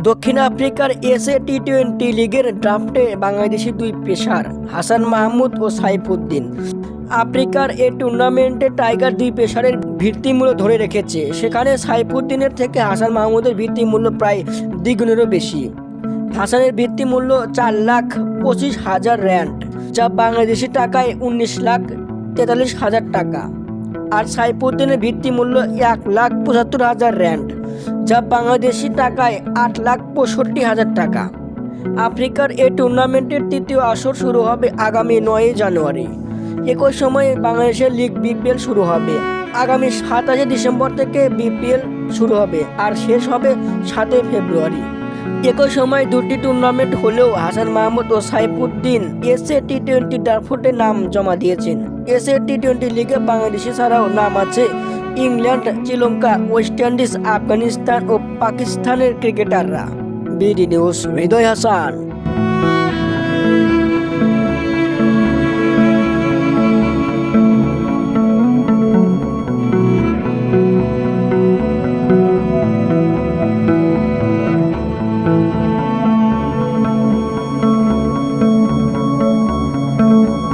দক্ষিণ আফ্রিকার এসএ টি-20 লিগের ড্রাফটে বাংলাদেশি দুই পেসার হাসান মাহমুদ ও সাইফুদ্দিন। আফ্রিকার এই টুর্নামেন্টে টাইগার দুই পেসারের ভিত্তিমূল্য ধরে রেখেছে, সেখানে সাইফুদ্দিনের থেকে হাসান মাহমুদের ভিত্তিমূল্য প্রায় দ্বিগুণেরও বেশি। হাসানের ভিত্তিমূল্য 4,25,000 র্যান্ড, যা বাংলাদেশি টাকায় 19,43,000 টাকা, আর সাইফুদ্দিনের ভিত্তিমূল্য 1,75,000 র্যান্ড, যা বাংলাদেশি টাকায় 8,65,000 টাকা। আফ্রিকার এই টুর্নামেন্টের তৃতীয় আসর শুরু হবে আগামী 9 জানুয়ারি। একই সময়ে বাংলাদেশের লিগ বিপিএল শুরু হবে। আগামী 27 ডিসেম্বর থেকে বিপিএল শুরু হবে আর শেষ হবে 7 ফেব্রুয়ারি। একই সময় দুটি টুর্নামেন্ট হলেও হাসান মাহমুদ ও সাইফুদ্দিন এসএ টি-20 ড্রাফটে নাম জমা দিয়েছেন। এসএ টি-20 লিগে বাংলাদেশি ছাড়াও নাম আছে England, Sri Lanka, West Indies, Afghanistan ও পাকিস্তানের ক্রিকেটাররা। BD news, Hridoy Hasan.